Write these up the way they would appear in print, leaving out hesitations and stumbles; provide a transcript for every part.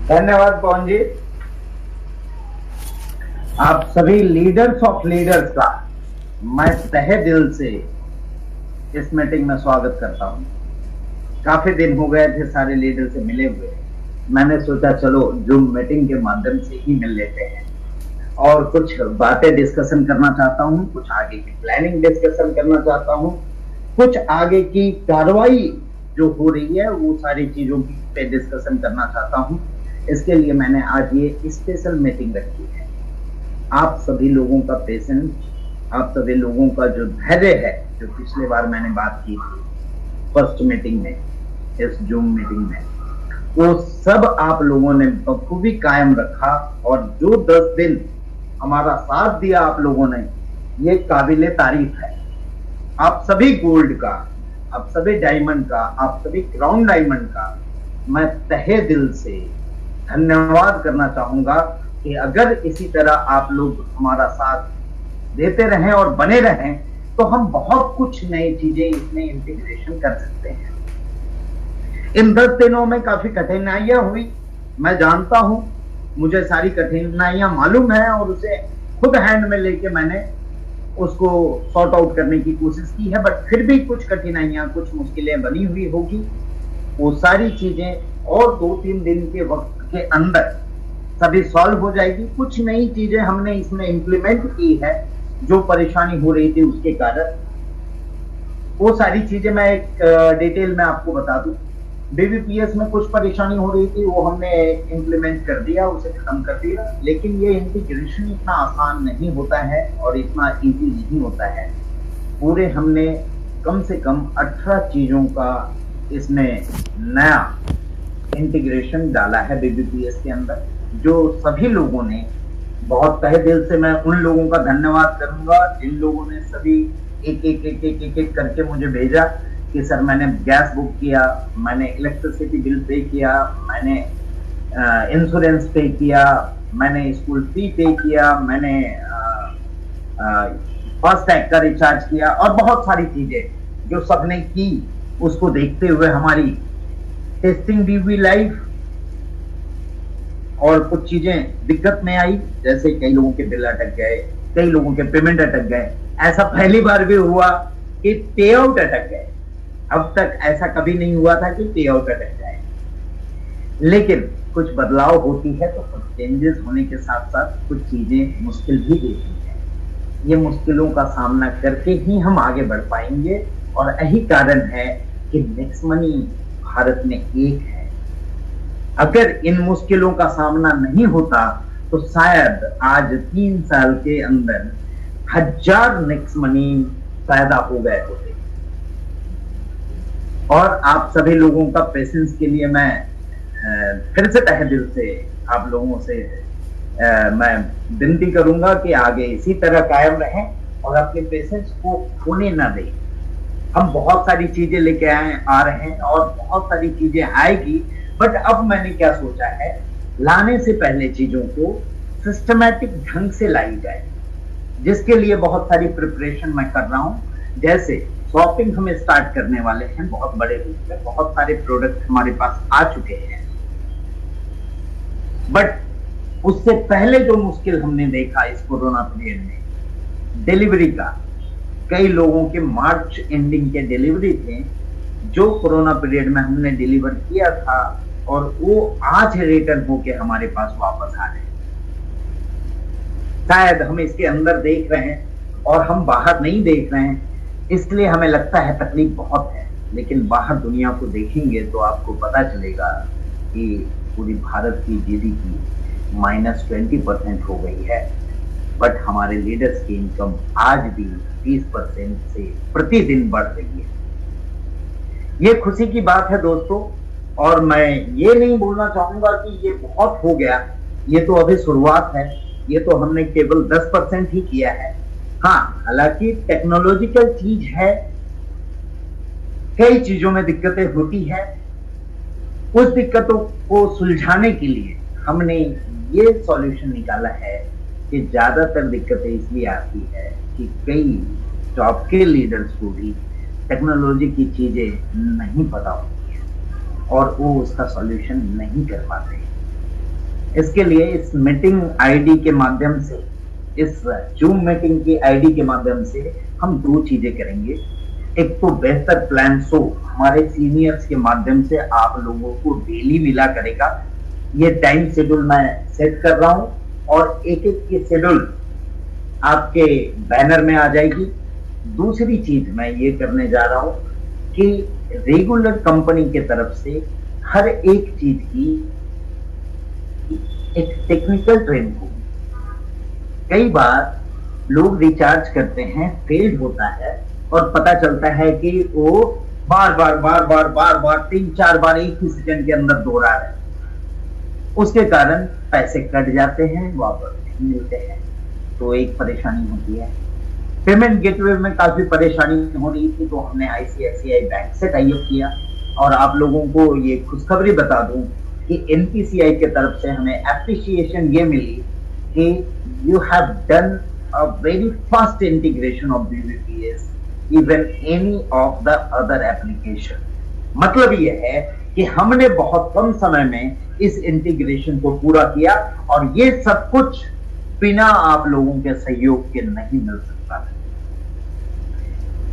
धन्यवाद पवन जी। आप सभी लीडर्स ऑफ लीडर्स का मैं तहे दिल से इस मीटिंग में स्वागत करता हूं। काफी दिन हो गए थे सारे लीडर से मिले हुए। मैंने सोचा चलो जूम मीटिंग के माध्यम से ही मिल लेते हैं और कुछ बातें डिस्कशन करना चाहता हूं, कुछ आगे की प्लानिंग डिस्कशन करना चाहता हूं, कुछ आगे की कार्रवाई जो हो रही है वो सारी चीजों की पे डिस्कशन करना चाहता हूं। इसके लिए मैंने आज ये स्पेशल मीटिंग रखी है। आप सभी लोगों का पेशेंस, आप सभी लोगों का जो धैर्य है, जो पिछले बार मैंने बात की थी फर्स्ट मीटिंग में, इस जूम मीटिंग में, वो सब आप लोगों ने बखूबी कायम रखा और जो 10 दिन हमारा साथ दिया आप लोगों ने, ये काबिले तारीफ है। आप सभी गोल्ड का, आप सभी डायमंड का, आप सभी क्राउन डायमंड का मैं तहे दिल से धन्यवाद करना चाहूंगा कि अगर इसी तरह आप लोग हमारा साथ देते रहें और बने रहें तो हम बहुत कुछ नई चीजें इसमें इंटीग्रेशन कर सकते हैं। इन 10 दिनों में काफी कठिनाइयां हुई, मैं जानता हूं, मुझे सारी कठिनाइयां मालूम है और उसे खुद हैंड में लेके मैंने उसको सॉर्ट आउट करने की कोशिश की है। बट फिर भी कुछ कठिनाइयां, कुछ मुश्किलें बनी हुई होगी। वो सारी चीजें और 2-3 दिन के वक्त के अंदर सभी सॉल्व हो जाएगी। कुछ नई चीजें हमने इसमें इंप्लीमेंट की है जो परेशानी हो रही थी उसके कारण। वो सारी चीजें मैं एक डिटेल में आपको बता दूं। बीबीपीएस में कुछ परेशानी हो रही थी, वो हमने इंप्लीमेंट कर दिया, उसे खत्म कर दिया। लेकिन ये इंटीग्रेशन इतना आसान नहीं होता है और इतना इजी नहीं होता है। पूरे हमने कम से कम 18 चीजों का इसमें नया इंटीग्रेशन डाला है बीबीपीएस के अंदर, जो सभी लोगों ने बहुत तहे दिल से, मैं उन लोगों का धन्यवाद करूंगा जिन लोगों ने सभी एक करके मुझे भेजा कि सर मैंने गैस बुक किया, मैंने इलेक्ट्रिसिटी बिल पे किया, मैंने इंश्योरेंस पे किया, मैंने स्कूल फी पे किया, मैंने फास्टैग का रिचार्ज किया और बहुत सारी चीजें जो सबने की। उसको देखते हुए हमारी टेस्टिंग भी हुई लाइव और कुछ चीजें दिक्कत में आई, जैसे कई लोगों के बिल अटक गए, कई लोगों के पेमेंट अटक गए। ऐसा पहली बार भी हुआ कि पे आउट अटक गए। अब तक ऐसा कभी नहीं हुआ था कि पे आउट अटक जाए। लेकिन कुछ बदलाव होती है तो कुछ चेंजेस होने के साथ साथ कुछ चीजें मुश्किल भी देती हैं। ये मुश्किलों का सामना करके ही हम आगे बढ़ पाएंगे और यही कारण है कि नेक्स्ट मनी भारत में एक है। अगर इन मुश्किलों का सामना नहीं होता तो शायद आज 3 साल के अंदर 1000 नेक्स्ट मनी पैदा हो गए होते। और आप सभी लोगों का पेशेंस के लिए मैं फिर से तहे दिल से आप लोगों से मैं विनती करूंगा कि आगे इसी तरह कायम रहें और अपने पेशेंस को खोने ना दें। हम बहुत सारी चीजें लेके आ रहे हैं और बहुत सारी चीजें आएगी। बट अब मैंने क्या सोचा है, लाने से पहले चीजों को सिस्टमैटिक ढंग से लाई जाए, जिसके लिए बहुत सारी प्रिपरेशन मैं कर रहा हूं। जैसे शॉपिंग हम स्टार्ट करने वाले हैं बहुत बड़े रूप में, बहुत सारे प्रोडक्ट हमारे पास आ चुके हैं। बट उससे पहले जो मुश्किल हमने देखा इस कोरोना पीरियड में, डिलीवरी का, कई लोगों के मार्च एंडिंग के डिलीवरी थे जो कोरोना पीरियड में हमने डिलीवर किया था और वो आज रिटर्न होके हमारे पास वापस आ रहे हैं। शायद हम इसके अंदर देख रहे हैं और हम बाहर नहीं देख रहे हैं, इसलिए हमें लगता है तकलीफ बहुत है। लेकिन बाहर दुनिया को देखेंगे तो आपको पता चलेगा कि पूरी भारत की जीडीपी -20% हो गई है। बट हमारे लीडर्स की इनकम आज भी 30% से प्रतिदिन बढ़ रही है। ये खुशी की बात है दोस्तों। और मैं ये नहीं बोलना चाहूंगा कि ये बहुत हो गया, ये तो अभी शुरुआत है। ये तो हमने केवल 10% ही किया है। हाँ, हालांकि टेक्नोलॉजिकल चीज है, कई चीजों में दिक्कतें होती है। उस दिक्कतों को सुलझाने के लिए हमने ये सॉल्यूशन निकाला है कि ज्यादातर दिक्कतें इसलिए आती है कि कई टॉप के लीडर्स को भी टेक्नोलॉजी की चीजें नहीं पता होती है और वो उसका सॉल्यूशन नहीं कर पाते। इसके लिए इस मीटिंग आईडी के माध्यम से, इस जूम मीटिंग की आईडी के माध्यम से हम दो चीजें करेंगे। एक तो बेहतर प्लान शो हमारे सीनियर्स के माध्यम से आप लोगों को डेली मिला करेगा। ये टाइम शेड्यूल मैं सेट कर रहा हूं और एक एक की शेड्यूल आपके बैनर में आ जाएगी। दूसरी चीज मैं ये करने जा रहा हूं कि रेगुलर कंपनी के तरफ से हर एक चीज की एक टेक्निकल ट्रेनिंग होगी। कई बार लोग रिचार्ज करते हैं, फेल्ड होता है और पता चलता है कि वो बार बार 3-4 बार एक ही सेकंड के अंदर दोहरा रहे, उसके कारण पैसे कट जाते हैं, वापस नहीं मिलते हैं, तो एक परेशानी होती है। पेमेंट गेटवे में काफी परेशानी हो रही थी, तो हमने आईसीआईसीआई बैंक से टाई अप किया। और आप लोगों को ये खुशखबरी बता दूं कि एनपीसीआई के तरफ से हमें एप्रिसिएशन ये मिली कि you have done a very fast integration of BBPS even any of the other application. मतलब ये है कि हमने बहुत कम समय में इस इंटीग्रेशन को पूरा किया और ये सब कुछ बिना आप लोगों के सहयोग के नहीं मिल सकता है।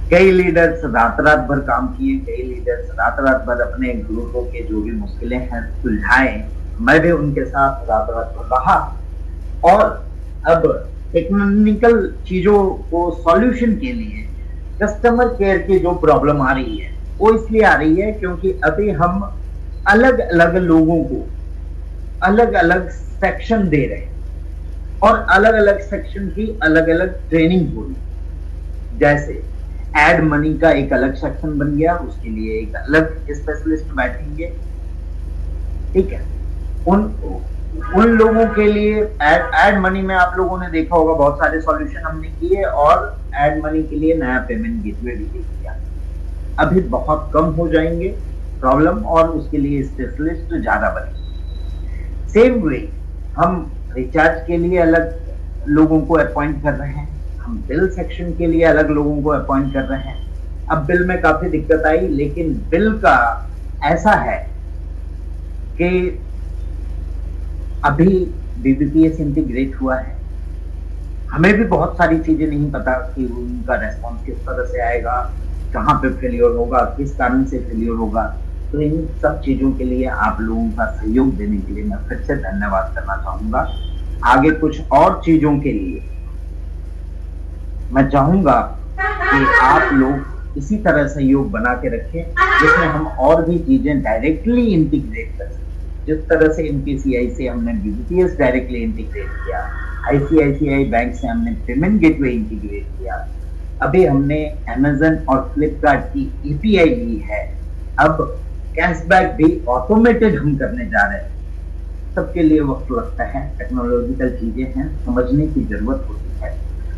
कई लीडर्स रात भर काम किए, कई लीडर्स रात भर अपने ग्रुपों के जो भी मुश्किलें हैं सुलझाए। मैं भी उनके साथ रात भर रहा और अब टेक्निकल चीजों को सॉल्यूशन के लिए कस्टमर केयर की जो प्रॉब्लम आ रही है वो इसलिए आ रही है क्योंकि अभी हम अलग अलग लोगों को अलग अलग सेक्शन दे रहे हैं और अलग अलग सेक्शन की अलग अलग ट्रेनिंग हो रही। जैसे एड मनी का एक अलग सेक्शन बन गया, उसके लिए एक अलग स्पेशलिस्ट बैठेंगे, ठीक है। उन लोगों के लिए एड मनी में आप लोगों ने देखा होगा बहुत सारे सॉल्यूशन हमने किए और एड मनी के लिए नया पेमेंट गेटवे भी दे दिया। अभी बहुत कम हो जाएंगे प्रॉब्लम और उसके लिए स्पेशलिस्ट ज्यादा बनेंगे। सेम वे हम रिचार्ज के लिए अलग लोगों को अपॉइंट कर रहे हैं, हम बिल सेक्शन के लिए अलग लोगों को अपॉइंट कर रहे हैं। अब बिल में काफी दिक्कत आई, लेकिन बिल का ऐसा है कि अभी बीबीपीएस इंटीग्रेट हुआ है, हमें भी बहुत सारी चीजें नहीं पता कि उनका रेस्पॉन्स किस तरह से आएगा, कहाँ पे फेलियर होगा, किस कारण से फेलियर होगा। तो इन सब चीजों के लिए आप लोगों का सहयोग देने के लिए मैं फिर से धन्यवाद करना चाहूंगा। आगे कुछ और चीजों के लिए मैं चाहूंगा कि आप लोग इसी तरह सहयोग बना के रखें जिसमें हम और भी चीजें डायरेक्टली इंटीग्रेट कर सकें। जिस तरह से एनपीसीआई से हमने बीबीपीएस डायरेक्टली इंटीग्रेट किया, आईसीआईसीआई बैंक से हमने पेमेंट गेटवे इंटीग्रेट किया, अभी हमने अमेज़न और फ्लिपकार्ट की एपीआई ली है, अब कैशबैक भी ऑटोमेटेड हम करने जा रहे हैं। सबके लिए वक्त लगता है, टेक्नोलॉजिकल चीजें हैं, समझने की जरूरत होती है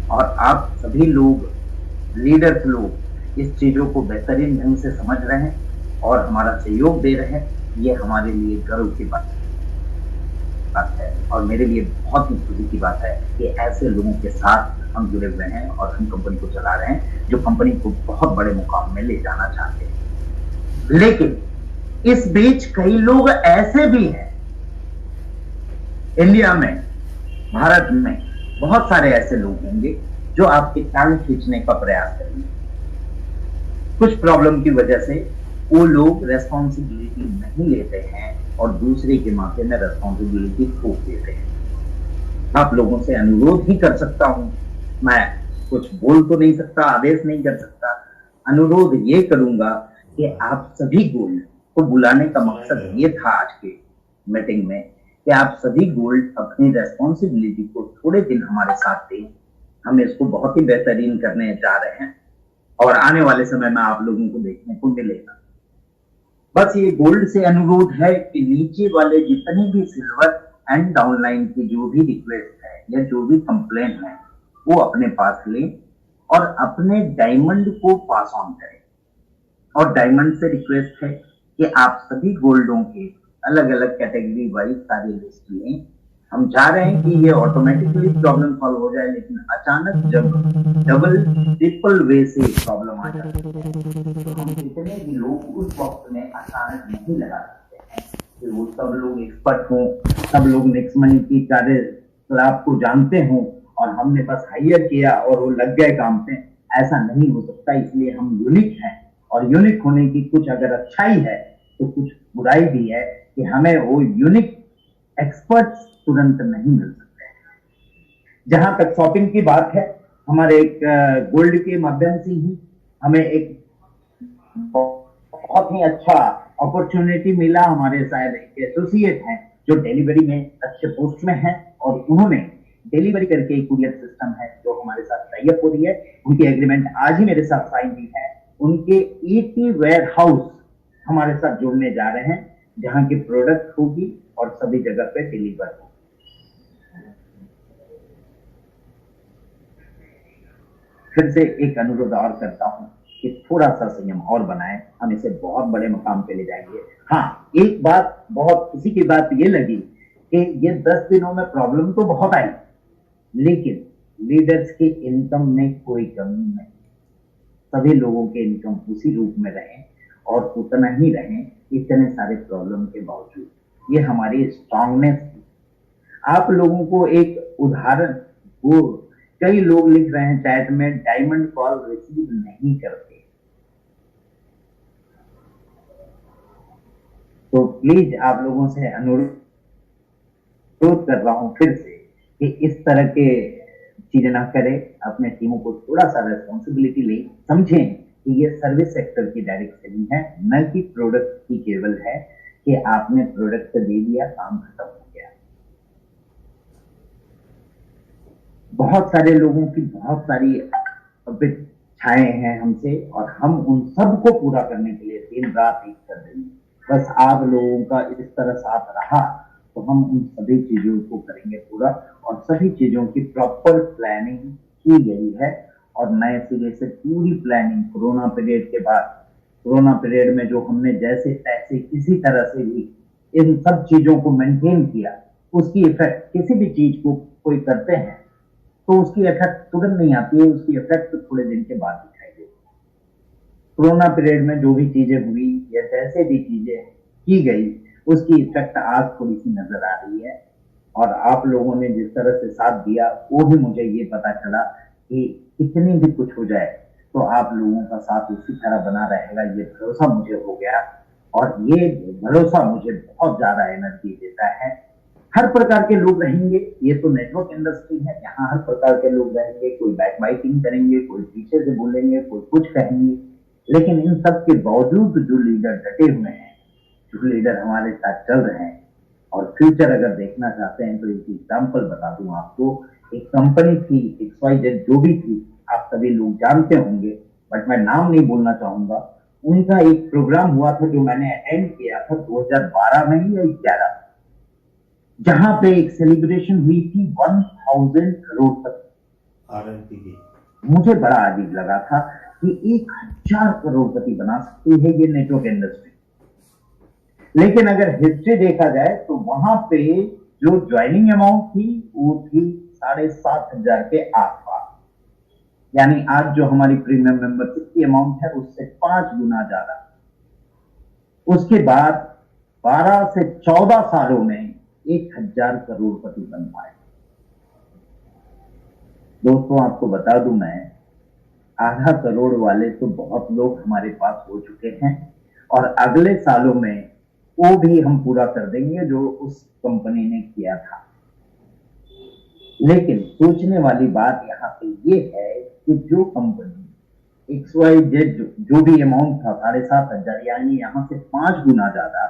और आप सभी लोग, लीडर्स लोग इस चीजों को बेहतरीन ढंग से समझ रहे हैं और हमारा सहयोग दे रहे हैं। ये हमारे लिए गर्व की बात है और मेरे लिए बहुत ही खुशी की बात है कि ऐसे लोगों के साथ हम जुड़े हुए हैं और हम कंपनी को चला रहे हैं जो कंपनी को बहुत बड़े मुकाम में ले जाना चाहते हैं। लेकिन इस बीच कई लोग ऐसे भी हैं इंडिया में, भारत में बहुत सारे ऐसे लोग होंगे जो आपकी टांग खींचने का प्रयास करेंगे। कुछ प्रॉब्लम की वजह से वो लोग रेस्पॉन्सिबिलिटी नहीं लेते हैं और दूसरे के माथे में रेस्पॉन्सिबिलिटी थोप देते हैं। आप लोगों से अनुरोध ही कर सकता हूं, मैं कुछ बोल तो नहीं सकता, आदेश नहीं कर सकता, अनुरोध ये करूंगा कि आप सभी गोल्ड को बुलाने का मकसद ये था आज के मीटिंग में कि आप सभी गोल्ड अपनी रेस्पॉन्सिबिलिटी को थोड़े दिन हमारे साथ दें। हम इसको बहुत ही बेहतरीन करने जा रहे हैं और आने वाले समय में आप लोगों को देखने को मिलेगा। बस ये गोल्ड से अनुरोध है कि नीचे वाले जितने भी सिल्वर एंड डाउनलाइन की जो भी रिक्वेस्ट है या जो भी कंप्लेन है वो अपने पास लें और अपने डायमंड को पास ऑन करें। और डायमंड से रिक्वेस्ट है कि आप सभी गोल्डों के अलग अलग कैटेगरी वाइज सारी लिस्ट लें। हम चाह रहे हैं कि ये ऑटोमेटिकली प्रॉब्लम सॉल्व हो जाए, लेकिन अचानक जब डबल ट्रिपल वे से प्रॉब्लम आ जाती है तो हम कितने भी लोग उस वक्त में अचानक नहीं लगा सकते हैं। कि वो सब लोग एक्सपर्ट हों, सब लोग नेक्स्ट मनी की कार्यकलाप को जानते हों और हमने बस हायर किया और वो लग गए काम पे, ऐसा नहीं हो सकता। इसलिए हम यूनिक हैं और यूनिक होने की कुछ अगर अच्छाई है तो कुछ बुराई भी है कि हमें वो यूनिक एक्सपर्ट्स तुरंत नहीं मिल सकते। जहां तक शॉपिंग की बात है, हमारे एक गोल्ड के माध्यम से ही हमें एक बहुत ही अच्छा अपॉर्चुनिटी मिला। हमारे शायद एक एसोसिएट हैं जो डिलीवरी में अच्छे पोस्ट में हैं और उन्होंने डिलीवरी करके एक कुरियर सिस्टम है जो हमारे साथ टाई अप हो रही है। उनकी एग्रीमेंट आज ही मेरे साथ साइन हुई है। उनके 80 वेयर हाउस हमारे साथ जुड़ने जा रहे हैं जहां की प्रोडक्ट होगी और सभी जगह पे डिलीवर होगी। फिर से एक अनुरोध और करता हूं कि थोड़ा सा संयम और बनाएं, हम इसे बहुत बड़े मकाम पे ले जाएंगे। हाँ, एक बात बहुत खुशी की बात ये लगी कि ये 10 दिनों में प्रॉब्लम तो बहुत आई, लेकिन लीडर्स की इनकम में कोई कमी नहीं। सभी लोगों के इनकम उसी रूप में रहे और उतना ही रहे इतने सारे प्रॉब्लम के बावजूद। ये हमारी स्ट्रांगनेस थी। आप लोगों को एक उदाहरण, वो कई लोग लिख रहे हैं चैट में डायमंड कॉल रिसीव नहीं करते, तो प्लीज आप लोगों से अनुरोध कर रहा हूं फिर से कि इस तरह के चीजें ना करें। अपने टीमों को थोड़ा सा रेस्पॉन्सिबिलिटी ले, समझें कि ये सर्विस सेक्टर की डायरेक्ट सेलिंग है, न कि प्रोडक्ट की केवल है कि आपने प्रोडक्ट दे दिया काम खत्म हो गया। बहुत सारे लोगों की बहुत सारी अपेक्षाएं हैं हमसे और हम उन सबको पूरा करने के लिए दिन रात एक कर देंगे। बस आप लोगों का इस तरह साथ रहा तो हम उन सभी चीजों को करेंगे पूरा, और सभी चीजों की प्रॉपर प्लानिंग की गई है और नए सिरे से पूरी प्लानिंग कोरोना पीरियड के बाद, कोरोना पीरियड में जो हमने जैसे तैसे किसी तरह से भी इन सब चीजों को मेंटेन किया, उसकी इफेक्ट, किसी भी चीज को कोई करते हैं तो उसकी इफेक्ट तुरंत नहीं आती है, उसकी इफेक्ट तो थोड़े दिन के बाद दिखाई देती है। कोरोना पीरियड में जो भी चीजें हुई या जैसे भी चीजें की गई, उसकी इफेक्ट आज थोड़ी सी नजर आ रही है। और आप लोगों ने जिस तरह से साथ दिया, वो भी मुझे ये पता चला कि कितनी भी कुछ हो जाए तो आप लोगों का साथ उसी तरह बना रहेगा, ये भरोसा मुझे हो गया। और ये भरोसा मुझे बहुत ज्यादा एनर्जी देता है। हर प्रकार के लोग रहेंगे, ये तो नेटवर्क इंडस्ट्री है, यहाँ हर प्रकार के लोग रहेंगे। कोई बैक बाइटिंग करेंगे, कोई पीछे से बोलेंगे, कोई कुछ कहेंगे, लेकिन इन सब के बावजूद जो लीडर डटे हुए हैं, जो लीडर हमारे साथ चल रहे हैं, और फ्यूचर अगर देखना चाहते हैं तो एक एग्जाम्पल बता दूं आपको। एक कंपनी थी XYZ, जो भी थी, आप सभी लोग जानते होंगे, बट मैं नाम नहीं बोलना चाहूंगा। उनका एक प्रोग्राम हुआ था जो मैंने अटेंड किया था 2012 में ही या 11, जहां पे एक सेलिब्रेशन हुई थी 1000 करोड़ तक RNP की। मुझे बड़ा अजीब लगा था कि 1000 करोड़पति बना सकती है ये नेटवर्क इंडस्ट्री। लेकिन अगर हिस्ट्री देखा जाए तो वहां पे जो ज्वाइनिंग अमाउंट थी वो थी 7,500 के आसपास, यानी आज जो हमारी प्रीमियम मेंबरशिप की अमाउंट है उससे 5 गुना ज्यादा। उसके बाद 12 से 14 सालों में 1000 करोड़पति बन पाए। दोस्तों, आपको बता दूं, मैं आधा करोड़ वाले तो बहुत लोग हमारे पास हो चुके हैं और अगले सालों में वो भी हम पूरा कर देंगे जो उस कंपनी ने किया था। लेकिन सोचने वाली बात यहाँ पे ये है कि जो कंपनी XYZ जो भी अमाउंट था 7,500, यानी यहाँ से 5 गुना ज्यादा,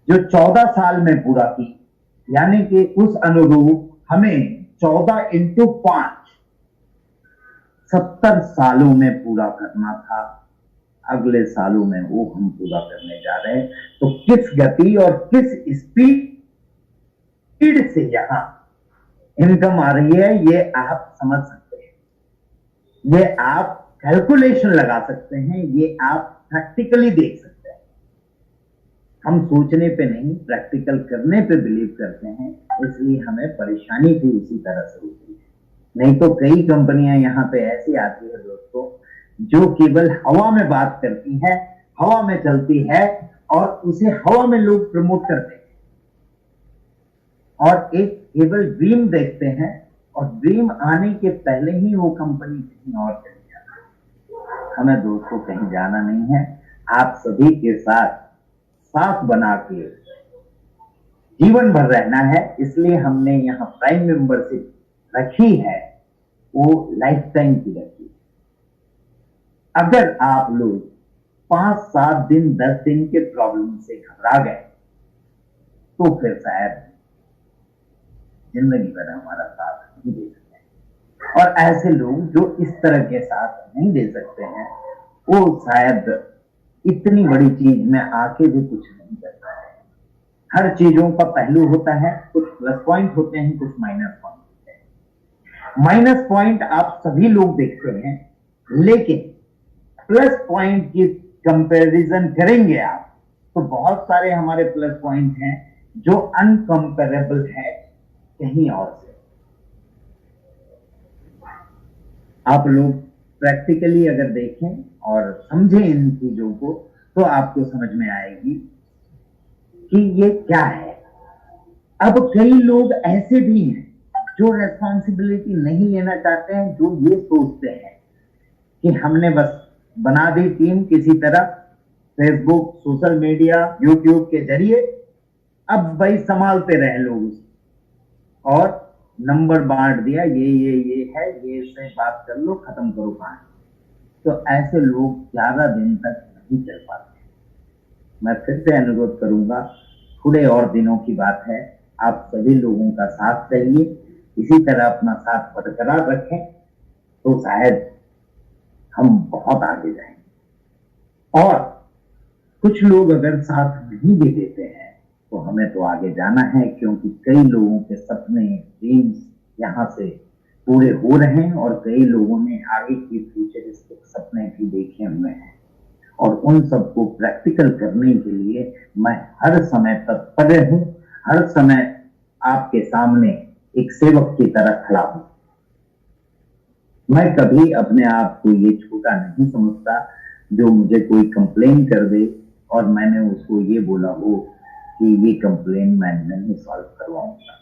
जो 14 साल में पूरा की, यानी कि उस अनुरूप हमें 14 × 5 70 सालों में पूरा करना था। अगले सालों में वो हम पूरा करने जा रहे हैं। तो किस गति और किस स्पीड से यहां इनकम आ रही है, ये आप समझ सकते हैं, ये आप कैलकुलेशन लगा सकते हैं, ये आप प्रैक्टिकली देख सकते हैं। हम सोचने पे नहीं, प्रैक्टिकल करने पे बिलीव करते हैं, इसलिए हमें परेशानी भी उसी तरह से होती है। नहीं तो कई कंपनियां यहाँ पे ऐसी आती है दोस्तों, जो केवल हवा में बात करती हैं, हवा में चलती है और उसे हवा में लोग प्रमोट करते हैं और एक केवल ड्रीम देखते हैं और ड्रीम आने के पहले ही वो कंपनी कहीं और चली जाती है। हमें दोस्तों कहीं जाना नहीं है, आप सभी के साथ साथ बना के जीवन भर रहना है, इसलिए हमने यहाँ प्राइम मेंबरशिप रखी है, वो लाइफ टाइम की रखी है। अगर आप लोग 5-7 दिन 10 दिन के प्रॉब्लम से घबरा गए तो फिर शायद जिंदगी भर हमारा साथ नहीं दे सकते। और ऐसे लोग जो इस तरह के साथ नहीं दे सकते हैं वो शायद इतनी बड़ी चीज में आके भी कुछ नहीं करता है। हर चीजों का पहलू होता है, कुछ प्लस पॉइंट होते हैं, कुछ माइनस पॉइंट होते हैं। माइनस पॉइंट आप सभी लोग देखते हैं, लेकिन प्लस पॉइंट की कंपैरिजन करेंगे आप तो बहुत सारे हमारे प्लस पॉइंट हैं जो अनकंपेरेबल है कहीं और से। आप लोग प्रैक्टिकली अगर देखें और समझें इन चीजों को तो आपको समझ में आएगी कि ये क्या है। अब कई लोग ऐसे भी हैं जो रेस्पॉन्सिबिलिटी नहीं लेना चाहते हैं, जो ये सोचते हैं कि हमने बस बना दी टीम किसी तरह फेसबुक, सोशल मीडिया, यूट्यूब के जरिए, अब भाई संभालते रहे लोग और नंबर बांट दिया, ये है, ये से बात कर लो, खत्म करो कहानी। तो ऐसे लोग ज्यादा दिन तक नहीं चल पाते। मैं फिर से अनुरोध करूंगा, थोड़े और दिनों की बात है, आप सभी लोगों का साथ चाहिए, इसी तरह अपना साथ बरकरार रखें तो शायद हम बहुत आगे जाएंगे। और कुछ लोग अगर साथ नहीं भी देते हैं तो हमें तो आगे जाना है, क्योंकि कई लोगों के सपने, ड्रीम्स यहाँ से पूरे हो रहे हैं और कई लोगों ने आगे की फ्यूचरिस्टिक सपने भी देखे हुए हैं और उन सबको प्रैक्टिकल करने के लिए मैं हर समय तत्पर हूं, हर समय आपके सामने एक सेवक की तरह खड़ा हूं। मैं कभी अपने आप को ये छोटा नहीं समझता जो मुझे कोई कंप्लेन कर दे और मैंने उसको ये बोला हो कि ये कंप्लेन मैं नहीं सॉल्व करवाऊंगा।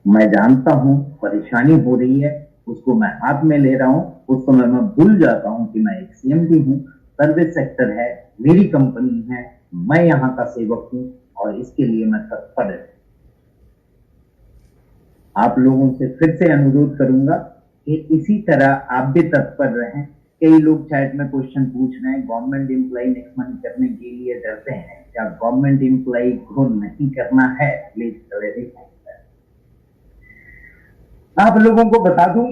मैं जानता हूं परेशानी हो रही है, उसको मैं हाथ में ले रहा हूं, उस समय मैं भूल जाता हूं कि मैं एक सीएमडी हूं, सर्विस सेक्टर है, मेरी कंपनी है, मैं यहाँ का सेवक हूं और इसके लिए मैं तत्पर हूं। आप लोगों से फिर से अनुरोध करूंगा कि इसी तरह आप भी तत्पर रहें। कई लोग चैट में क्वेश्चन पूछ रहे हैं, गवर्नमेंट एम्प्लॉय नेक्स्ट मंथ करने के लिए डरते हैं, क्या गवर्नमेंट एम्प्लॉय को नहीं करना है? Please clarify. आप लोगों को बता दूं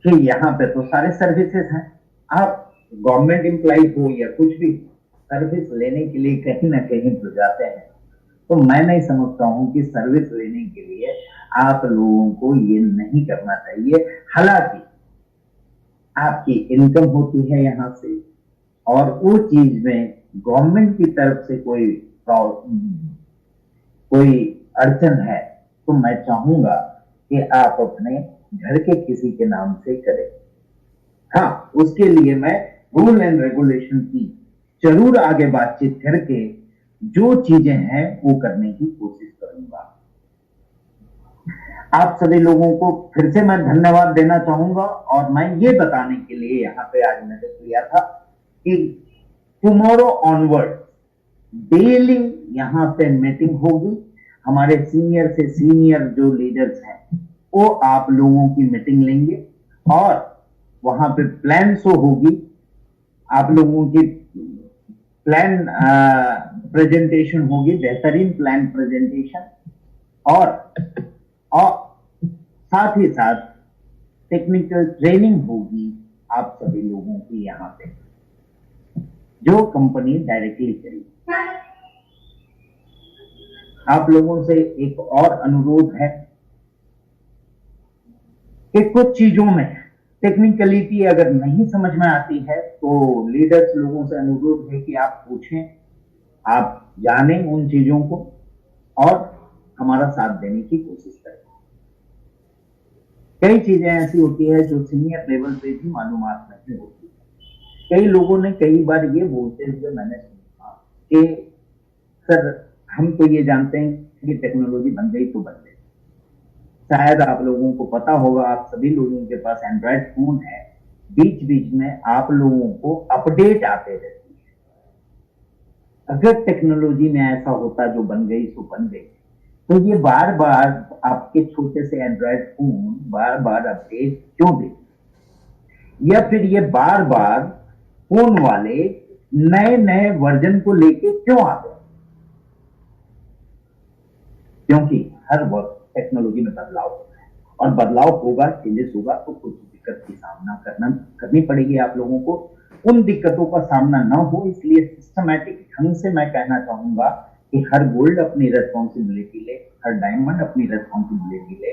कि यहाँ पे तो सारे सर्विसेज हैं, आप गवर्नमेंट एम्प्लॉय हो या कुछ भी, सर्विस लेने के लिए कहीं ना कहीं तो जाते हैं। तो मैं नहीं समझता हूं कि सर्विस लेने के लिए आप लोगों को ये नहीं करना चाहिए। हालांकि आपकी इनकम होती है यहाँ से और वो चीज में गवर्नमेंट की तरफ से कोई अड़चन है तो मैं चाहूंगा कि आप अपने घर के किसी के नाम से करें। हाँ, उसके लिए मैं रूल एंड रेगुलेशन की जरूर आगे बातचीत करके जो चीजें हैं वो करने की कोशिश करूंगा। आप सभी लोगों को फिर से मैं धन्यवाद देना चाहूंगा और मैं ये बताने के लिए यहाँ पे आज मैसेज किया था कि टुमारो ऑनवर्ड डेली यहाँ पे मीटिंग होगी। हमारे सीनियर से सीनियर जो लीडर्स हैं वो आप लोगों की मीटिंग लेंगे और वहां पे प्लान शो होगी, आप लोगों की प्लान प्रेजेंटेशन होगी, बेहतरीन प्लान प्रेजेंटेशन और साथ ही साथ टेक्निकल ट्रेनिंग होगी आप सभी लोगों की यहाँ पे, जो कंपनी डायरेक्टली करेगी। आप लोगों से एक और अनुरोध है कि कुछ चीजों में टेक्निकलिटी अगर नहीं समझ में आती है तो लीडर्स लोगों से अनुरोध है कि आप पूछें, आप जानें उन चीजों को और हमारा साथ देने की कोशिश करें। कई चीजें ऐसी होती है जो सीनियर लेवल पे भी मालूमात नहीं होती, कई लोगों ने कई बार ये बोलते हुए मैंने सुना कि सर हम तो ये जानते हैं कि टेक्नोलॉजी बन गई तो बन गई। शायद आप लोगों को पता होगा, आप सभी लोगों के पास एंड्रॉयड फोन है, बीच बीच में आप लोगों को अपडेट आते रहती है। अगर टेक्नोलॉजी में ऐसा होता जो बन गई सो बन गई, तो ये बार बार आपके छोटे से एंड्रॉयड फोन बार बार अपडेट क्यों दे, या फिर ये बार बार फोन वाले नए नए वर्जन को लेके क्यों आते हैं? क्योंकि हर वक्त टेक्नोलॉजी में बदलाव होता है, और बदलाव होगा, चेंजेस होगा, तो कुछ दिक्कत की सामना करनी पड़ेगी आप लोगों को। उन दिक्कतों का सामना ना हो, इसलिए सिस्टमैटिक ढंग से मैं कहना चाहूंगा कि हर गोल्ड अपनी रेस्पॉन्सिबिलिटी ले, हर डायमंड अपनी रेस्पॉन्सिबिलिटी ले,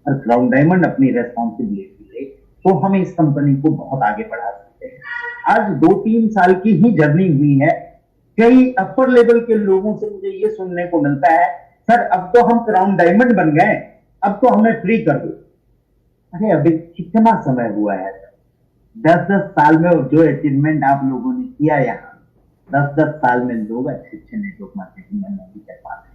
हर क्राउन डायमंड अपनी रेस्पॉन्सिबिलिटी ले, तो हम इस कंपनी को बहुत आगे बढ़ा सकते हैं। आज 2-3 साल की ही जर्नी हुई है। कई अपर लेवल के लोगों से मुझे ये सुनने को मिलता है, सर अब तो हम क्राउन डायमंड बन गए, अब तो हमें फ्री कर दो। अरे अभी कितना समय हुआ है सर? 10-10 साल में जो अचीवमेंट आप लोगों ने किया यहाँ, 10-10 साल में लोग अच्छे अच्छे नेटवर्क मार्केटिंग में नहीं कर पाते।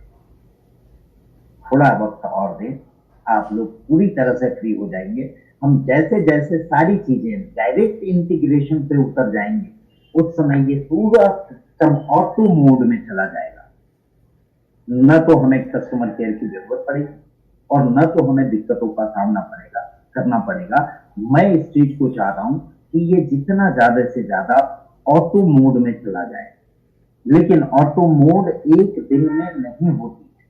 थोड़ा वक्त और दें, आप लोग पूरी तरह से फ्री हो जाएंगे। हम जैसे जैसे सारी चीजें डायरेक्ट इंटीग्रेशन पे उतर जाएंगे, उस समय ये पूरा सिस्टम ऑटो मोड में चला जाएगा। न तो हमें कस्टमर केयर की जरूरत पड़ेगी, और न तो हमें दिक्कतों का सामना करना पड़ेगा। मैं इस चीज को चाह रहा हूं कि ये जितना ज्यादा से ज्यादा ऑटो मोड में चला जाए, लेकिन ऑटो मोड एक दिन में नहीं होती है।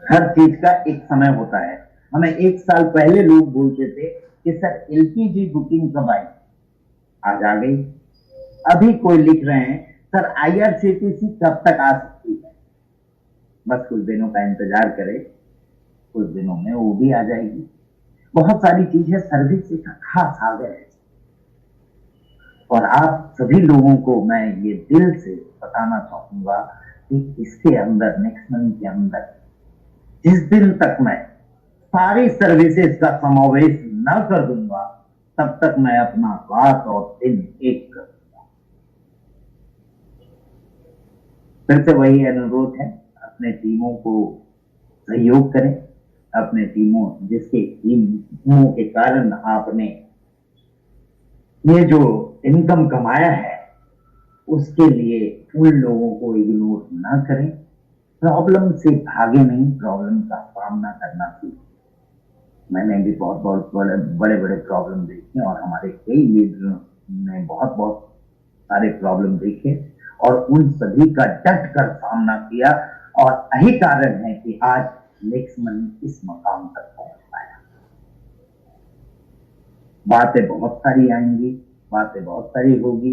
हर चीज का एक समय होता है। हमें 1 साल पहले लोग बोलते थे कि सर एलपीजी बुकिंग कब आई, आज आ गई। अभी कोई लिख रहे हैं सर आईआरसीटीसी कब तक आ सकती है। बस कुछ दिनों का इंतजार करें, कुछ दिनों में वो भी आ जाएगी। बहुत सारी चीजें सर्विस का खास आ गए, और आप सभी लोगों को मैं ये दिल से बताना चाहूंगा कि इसके अंदर, नेक्स्ट मनी के अंदर, जिस दिन तक मैं सारी सर्विसेज का समावेश न कर दूंगा, तब तक मैं अपना रात और दिन एक कर दूंगा। फिर से वही अनुरोध है, अपने टीमों को सहयोग करें, अपने जिसके टीमों के कारण आपने ये जो इनकम कमाया है, उसके लिए उन लोगों को इग्नोर ना करें। प्रॉब्लम से भागे नहीं, प्रॉब्लम का सामना करना सीखें। मैंने भी बहुत बड़े प्रॉब्लम देखे, और हमारे कई लीडरों ने बहुत सारे प्रॉब्लम देखे, और उन सभी का डट कर सामना किया, और यही कारण है कि आज नेक्स्ट मनी इस मकाम तक पहुंच पाया। बातें बहुत सारी आएंगी, बातें बहुत सारी होगी।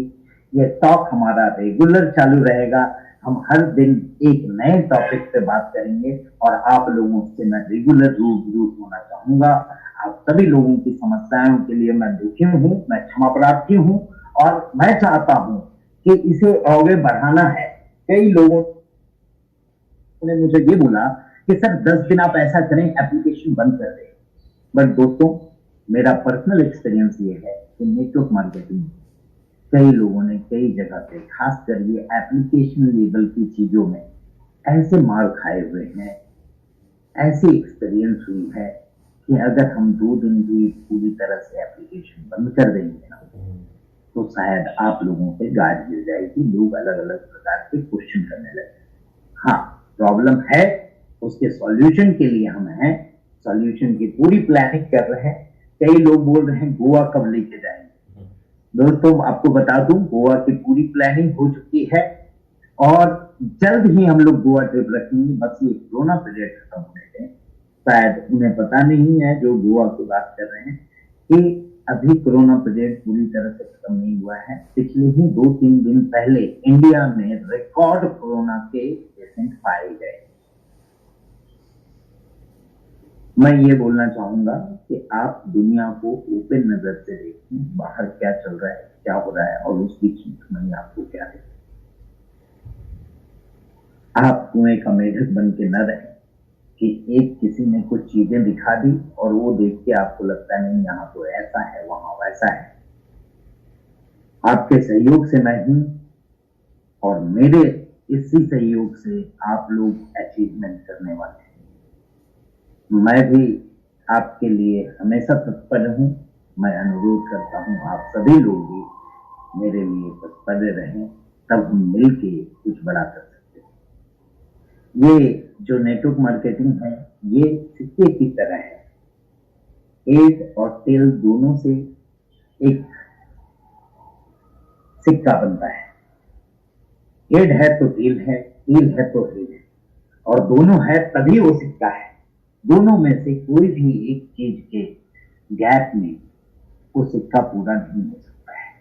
ये टॉक हमारा रेगुलर चालू रहेगा। हम हर दिन एक नए टॉपिक पे बात करेंगे, और आप लोगों से मैं रेगुलर रूबरू होना चाहूंगा। आप सभी लोगों की समस्याओं के लिए मैं दुखी हूं, मैं क्षमा प्रार्थी हूं, और मैं चाहता हूं कि इसे आगे बढ़ाना है। कई लोगों ने मुझे ये बोला कि सर 10 दिन आप ऐसा करें, एप्लीकेशन बंद कर दें। बट दोस्तों, मेरा पर्सनल एक्सपीरियंस ये है कि नेटवर्क मार्केटिंग कई लोगों ने कई जगह पे, खासकर ये एप्लीकेशन लेवल की चीजों में ऐसे मार खाए हुए हैं, ऐसी एक्सपीरियंस हुई है कि अगर हम 2 दिन भी पूरी तरह से एप्लीकेशन बंद कर देंगे ना, तो शायद आप लोगों पे गाज मिल जाएगी। लोग अलग अलग प्रकार के क्वेश्चन करने लगे। हाँ, प्रॉब्लम है, उसके सॉल्यूशन के लिए हम हैं, सॉल्यूशन की पूरी प्लानिंग कर रहे हैं। कई लोग बोल रहे हैं गोवा कब लेके जाएंगे। दोस्तों, आपको बता दूं, गोवा की पूरी प्लानिंग हो चुकी है, और जल्द ही हम लोग गोवा ट्रिप रखेंगे। बस ये कोरोना पीरियड खत्म होने दें। शायद उन्हें पता नहीं है जो गोवा की बात कर रहे हैं कि अभी कोरोना पीरियड पूरी तरह से खत्म नहीं हुआ है। पिछले ही 2-3 दिन पहले इंडिया में रिकॉर्ड कोरोना के पेशेंट पाए गए। मैं ये बोलना चाहूंगा कि आप दुनिया को ओपन नजर से देखें, बाहर क्या चल रहा है, क्या हो रहा है, और उसकी दुश्मनी आपको क्या है। आप कुएं का मेढक बन के न रहें कि एक किसी ने कुछ चीजें दिखा दी और वो देख के आपको लगता नहीं यहाँ तो ऐसा है, वहां वैसा है। आपके सहयोग से मैं हूं और मेरे इसी सहयोग से आप लोग अचीवमेंट करने वाले हैं। मैं भी आपके लिए हमेशा तत्पर हूं। मैं अनुरोध करता हूं आप सभी लोग भी मेरे लिए तत्पर रहें, तब हम मिलके कुछ बड़ा कर सकते हैं। ये जो नेटवर्क मार्केटिंग है ये सिक्के की तरह है, हेड और टेल दोनों से एक सिक्का बनता है। हेड है तो टेल है तो हेड है, और दोनों है तभी वो सिक्का है। दोनों में से कोई भी एक चीज के गैप में वो सिक्का पूरा नहीं हो सकता है।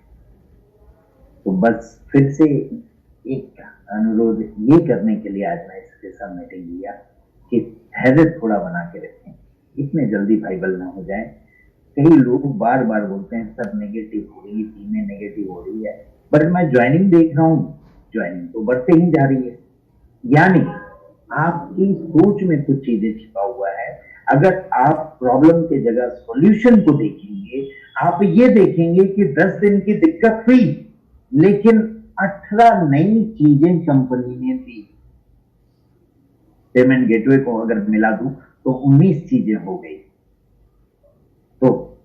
तो बस फिर से एक अनुरोध ये करने के लिए आज मैं इसके साथ मीटिंग लिया कि धैर्य थोड़ा बना के रखें, इतने जल्दी वाइबल ना हो जाए। कई लोग बार बार बोलते हैं सर नेगेटिव हो रही है, टीमें नेगेटिव हो रही है, बट मैं ज्वाइनिंग देख रहा हूँ, ज्वाइनिंग तो बढ़ते ही जा रही है। यानी आपकी सोच में कुछ चीजें छिपा हुआ है। अगर आप प्रॉब्लम के जगह सॉल्यूशन को देखेंगे, आप ये देखेंगे कि 10 दिन की दिक्कत हुई लेकिन 18 नई चीजें कंपनी ने दी। पेमेंट गेटवे को अगर मिला दूं तो 19 चीजें हो गई। तो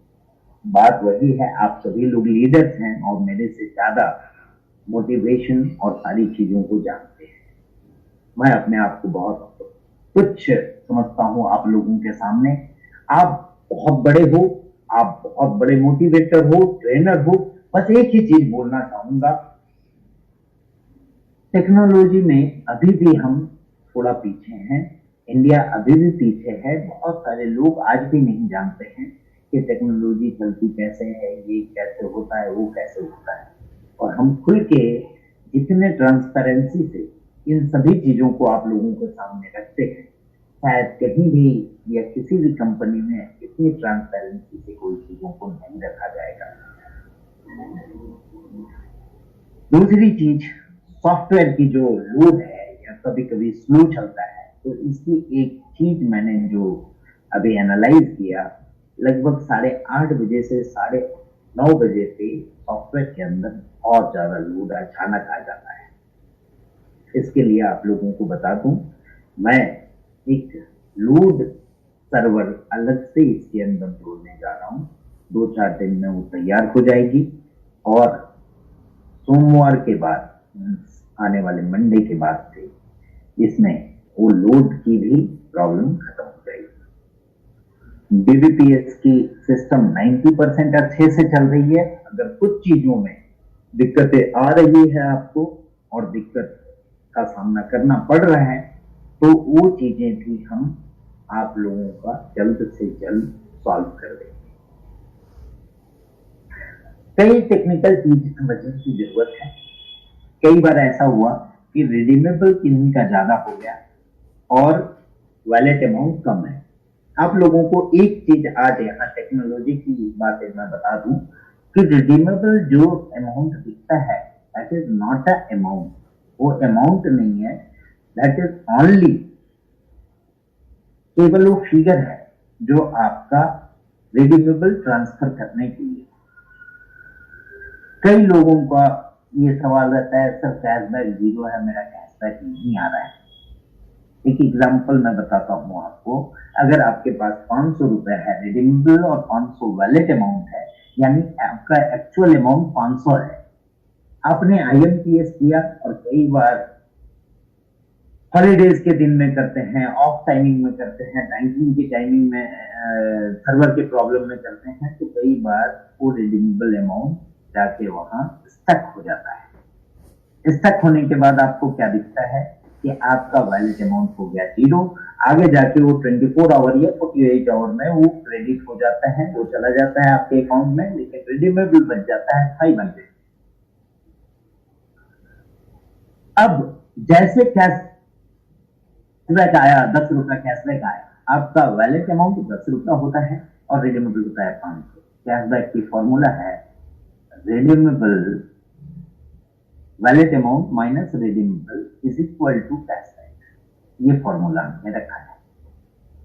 बात वही है, आप सभी लोग लीडर्स हैं और मेरे से ज्यादा मोटिवेशन और सारी चीजों को जानते हैं। मैं अपने आप को बहुत तुच्छ समझता हूं आप लोगों के सामने। आप बहुत बड़े हो, आप बहुत बड़े मोटिवेटर हो, ट्रेनर हो। बस एक ही चीज बोलना चाहूंगा, टेक्नोलॉजी में अभी भी हम थोड़ा पीछे हैं। इंडिया अभी भी पीछे है। बहुत सारे लोग आज भी नहीं जानते हैं कि टेक्नोलॉजी चलती कैसे है, ये कैसे होता है, वो कैसे होता है। और हम खुल के जितने ट्रांसपेरेंसी से इन सभी चीजों को आप लोगों के सामने रखते हैं, शायद कहीं भी या किसी भी कंपनी में इतनी ट्रांसपेरेंसी से कोई चीजों को नहीं रखा जाएगा। दूसरी चीज, सॉफ्टवेयर की जो लोड है या कभी कभी स्लो चलता है, तो इसकी एक चीज मैंने जो अभी एनालाइज किया, लगभग 8:30 बजे से 9:30 बजे से सॉफ्टवेयर के अंदर बहुत ज्यादा लोड अचानक आ जाता है। इसके लिए आप लोगों को बता दूं, मैं एक लोड सर्वर अलग से इसके अंदर जोड़ने जा रहा हूं। 2-4 दिन में वो तैयार हो जाएगी और सोमवार के बाद, आने वाले मंडे के बाद से इसमें वो लोड की भी प्रॉब्लम खत्म हो जाएगी। बीबीपीएस की सिस्टम 90% अच्छे से चल रही है। अगर कुछ चीजों में दिक्कतें आ रही है आपको और दिक्कत का सामना करना पड़ रहा है, तो वो चीजें भी हम आप लोगों का जल्द से जल्द सॉल्व कर देंगे। कई टेक्निकल चीज समझने की जरूरत है। कई बार ऐसा हुआ कि रिडीमेबल किन्हीं का ज्यादा हो गया और वैलेट अमाउंट कम है। आप लोगों को एक चीज आज यहाँ टेक्नोलॉजी की बातें मैं बता दूं कि रिडीमेबल जो अमाउंट दिखता है, that is not a amount. वो अमाउंट नहीं है, दैट इज ओनली केवल वो फिगर है जो आपका रिडीमेबल ट्रांसफर करने के लिए। कई लोगों का ये सवाल रहता है, सर कैशबैक 0 है, मेरा कैशबैक नहीं आ रहा है। एक एग्जांपल मैं बताता हूं आपको। अगर आपके पास 500 रुपए है रिडीमेबल और 500 वैलेट अमाउंट है, यानी आपका एक्चुअल अमाउंट 500 है, आपने IMPS किया और कई बार हॉलीडेज के दिन में करते हैं, ऑफ टाइमिंग में करते हैं, बैंकिंग की टाइमिंग में, सर्वर के प्रॉब्लम में करते हैं, तो कई बार वो रिडीमेबल अमाउंट जाके वहां स्टक हो जाता है। स्टक होने के बाद आपको क्या दिखता है कि आपका वैलिड अमाउंट हो गया 0। आगे जाके वो 24 आवर या 48 आवर में वो क्रेडिट हो जाता है, वो चला जाता है आपके अकाउंट में, लेकिन रिडीमेबल बच जाता है 500। अब जैसे कैशबैक आया, 10 रुपया कैशबैक आया, आपका वैलिड अमाउंट 10 रुपया होता है और रिडीमेबल होता है 500। कैशबैक की फॉर्मूला है redeemable valid amount minus redeemable is equal to cashback. ये फॉर्मूला हमने रखा है।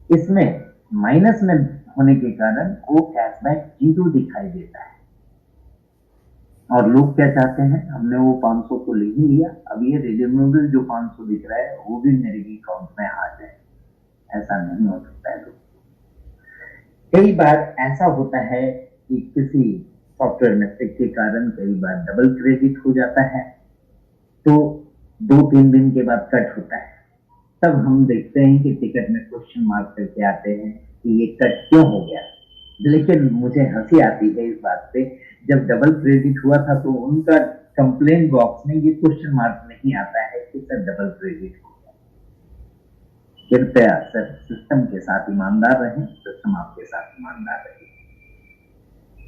इसमें माइनस में होने के कारण वो कैशबैक 0 दिखाई देता है। और लोग क्या चाहते हैं, हमने वो 500 तो ले ही लिया, अब ये रिडीमेबल जो 500 दिख रहा है वो भी मेरे भी अकाउंट में आ जाए। ऐसा नहीं हो सकता है दोस्तों। कई बार ऐसा होता है कि किसी सॉफ्टवेयर मिस्टेक के कारण कई बार डबल क्रेडिट हो जाता है, तो 2-3 दिन के बाद कट होता है। तब हम देखते हैं कि टिकट में क्वेश्चन मार्क करके आते हैं कि ये कट क्यों हो गया। लेकिन मुझे हंसी आती है इस बात पे, जब डबल क्रेडिट हुआ था तो उनका कंप्लेन बॉक्स में ये क्वेश्चन मार्क नहीं आता है कि सर डबल क्रेडिट हो गया। कृपया सर सिस्टम के साथ ईमानदार रहें, सिस्टम आपके साथ ईमानदार रहे।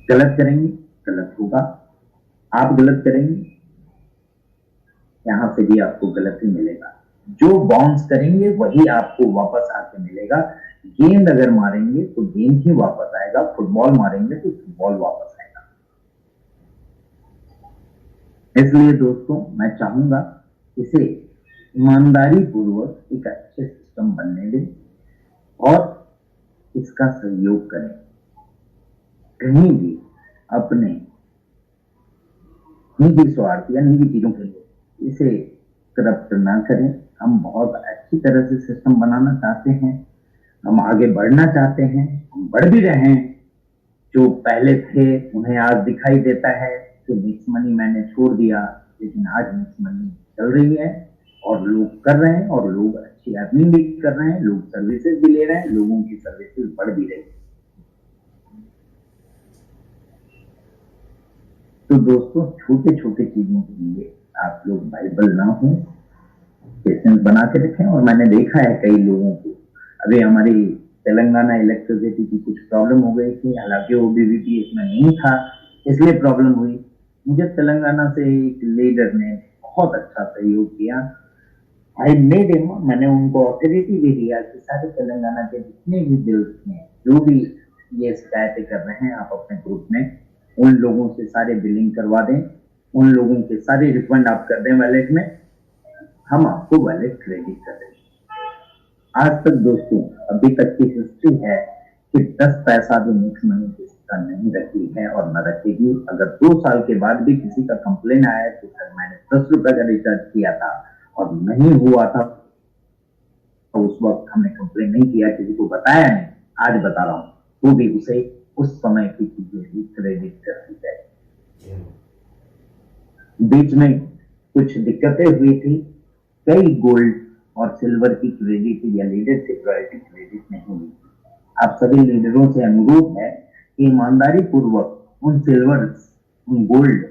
गलत करेंगे गलत होगा, आप गलत करेंगे यहां से भी आपको गलत ही मिलेगा। जो बाउंस करेंगे वही आपको वापस आके मिलेगा। गेंद अगर मारेंगे तो गेंद ही वापस आएगा, फुटबॉल मारेंगे तो फुटबॉल वापस आएगा। इसलिए दोस्तों मैं चाहूंगा इसे ईमानदारी पूर्वक एक अच्छे सिस्टम बनने दें और इसका सहयोग करें। कहीं भी अपने निजी स्वार्थ या निजी चीजों के लिए इसे करप्ट ना करें। हम बहुत अच्छी तरह से सिस्टम बनाना चाहते हैं, हम आगे बढ़ना चाहते हैं, हम बढ़ भी रहे हैं। जो पहले थे उन्हें आज दिखाई देता है कि मिक्स मनी मैंने छोड़ दिया, लेकिन आज मिक्स मनी चल रही है और लोग कर रहे हैं और लोग अच्छी अर्निंग भी कर रहे हैं, लोग सर्विसेज भी ले रहे हैं, लोगों की सर्विसेज बढ़ भी रही है। तो दोस्तों छोटे छोटे चीजों के लिए आप लोग बाइबल ना हो, पेशेंस बना के रखें। और मैंने देखा है कई लोगों को, अभी हमारी तेलंगाना इलेक्ट्रिसिटी की कुछ प्रॉब्लम हो गई थी, हालांकि ओबीवीपी इसमें नहीं था इसलिए प्रॉब्लम हुई। मुझे तेलंगाना से एक लीडर ने बहुत अच्छा सहयोग किया। आई मेड हिम, मैंने उनको ऑथोरिटी भी दिया कि सारे तेलंगाना के जितने भी बिल्स हैं, जो भी ये शिकायतें कर रहे हैं, आप अपने ग्रुप में उन लोगों से सारे बिलिंग करवा दें, उन लोगों के सारे रिफंड आप कर दें वैलेट में, हम आपको वैलेट क्रेडिट कर देंगे। आज तक दोस्तों अभी तक की हिस्ट्री है कि 10 पैसा भी मिक्स मनी किसी का नहीं रखी है और न रखेगी। अगर 2 साल के बाद भी किसी का कंप्लेन आया है कि सर मैंने 10 रुपए का रिचार्ज किया था और नहीं हुआ था, तो उस वक्त हमने कंप्लेन नहीं किया, किसी को बताया नहीं, आज बता रहा हूं, तो भी उसे उस समय की चीजें भी क्रेडिट कर दी जाए। बीच में कुछ दिक्कतें हुई थी, कई गोल्ड और सिल्वर की क्रेडिट या लीडरशिप रॉयल्टी क्रेडिट नहीं हुई। आप सभी लीडरों से अनुरोध है कि ईमानदारी पूर्वक उन सिल्वर उन गोल्ड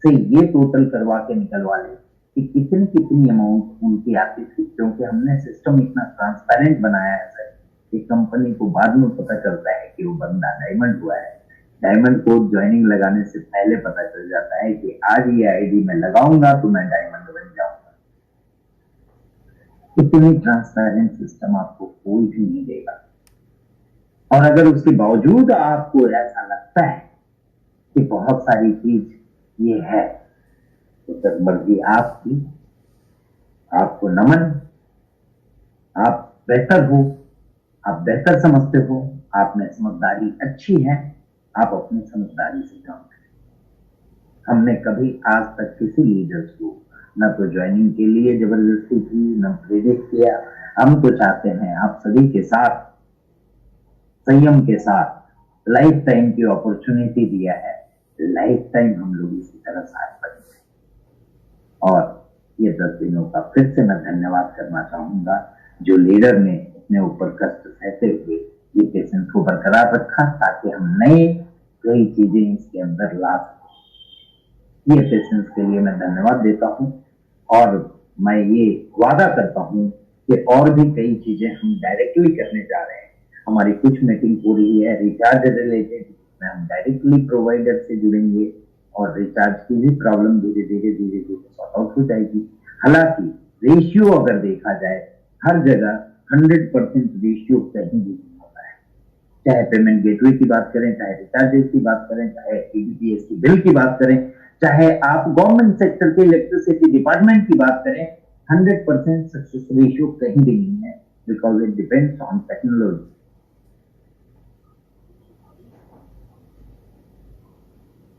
से ये टोटल करवा के निकलवा ले कि कितनी कितनी अमाउंट उनकी आती थी, क्योंकि हमने सिस्टम इतना ट्रांसपेरेंट बनाया है सर कि कंपनी को बाद में पता चलता है कि वो बंदा डायमंड हुआ है। डायमंड कोड ज्वाइनिंग लगाने से पहले पता चल जाता है कि आज ये आईडी मैं लगाऊंगा तो मैं डायमंड बन जाऊंगा। इतनी ट्रांसपेरेंट सिस्टम आपको कोई भी नहीं देगा। और अगर उसके बावजूद आपको ऐसा लगता है कि बहुत सारी चीज ये है, तो सर मर्जी आपकी, आपको नमन, आप बेहतर हो, आप बेहतर समझते हो, आप में समझदारी अच्छी है, आप अपनी समझदारी से काम करें। हमने कभी आज तक किसी लीडर्स को न तो ज्वाइनिंग के लिए जबरदस्ती की, न प्रेरित किया। हम तो चाहते हैं आप सभी के साथ संयम के साथ लाइफ टाइम की अपॉर्चुनिटी दिया है, लाइफ टाइम हम लोग इसी तरह साथ बढ़ेंगे। और ये 10 दिनों का फिर से मैं धन्यवाद करना चाहूंगा जो लीडर ने अपने ऊपर कष्ट सहते हुए ये पेशेंस को बरकरार रखा, ताकि हम नए कई चीजें इसके अंदर ला सकें। ये पेशेंस के लिए मैं धन्यवाद देता हूं और मैं ये वादा करता हूं कि और भी कई चीजें हम डायरेक्टली करने जा रहे हैं। हमारी कुछ मीटिंग हो रही है रिचार्ज रिलेटेड, जिसमें हम डायरेक्टली प्रोवाइडर से जुड़ेंगे और रिचार्ज की भी प्रॉब्लम धीरे धीरे सॉर्ट आउट हो जाएगी। हालांकि रेशियो अगर देखा जाए हर जगह 100% रेशियो कहीं भी नहीं होता है। चाहे पेमेंट गेटवे की बात करें, चाहे रिचार्जेस की बात करें, चाहे ईडीपीएस की बिल की बात करें, चाहे आप गवर्नमेंट सेक्टर के इलेक्ट्रिसिटी डिपार्टमेंट की बात करें, 100% सक्सेस रेशियो कहीं भी नहीं है, because it depends on technology.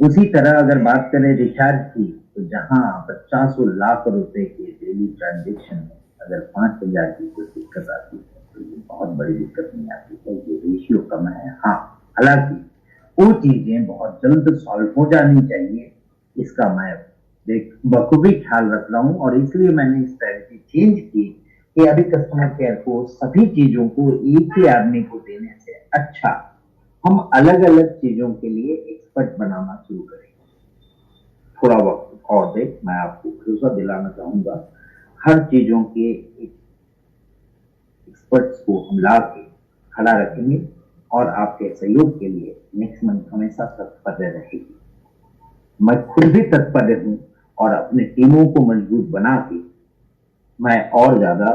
उसी तरह अगर बात करें रिचार्ज की, तो जहां 50 लाख रुपए के डेली ट्रांजेक्शन में अगर 5,000 की कोई दिक्कत आती है तो ये बहुत बड़ी दिक्कत नहीं आती है, ये रेशियो कम है। हाँ, हालांकि वो चीजें बहुत जल्द सॉल्व हो जानी चाहिए, इसका मैं बखूबी ख्याल रख रहा हूँ, और इसलिए मैंने स्ट्रेटजी चेंज की कि अभी कस्टमर केयर को सभी चीजों को एक ही आदमी को देने से अच्छा हम अलग अलग चीजों के लिए एक्सपर्ट बनाना शुरू करेंगे। थोड़ा वक्त और दे, मैं आपको भरोसा दिलाना चाहूंगा, हर चीजों के एक्सपर्ट्स को हम ला के खड़ा रखेंगे और आपके सहयोग के लिए नेक्स्ट मंथ हमेशा तत्पर रहेगी। मैं खुद भी तत्पर हूं और अपने टीमों को मजबूत बना के मैं और ज्यादा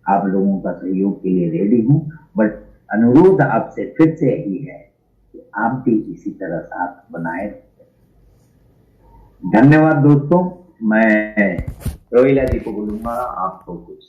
आप लोगों का सहयोग के लिए रेडी हूं। बट अनुरोध आपसे फिर से यही है कि आप भी इसी तरह साथ बनाए रखें। धन्यवाद दोस्तों। मैं रोहिला जी को बोलूंगा आपको कुछ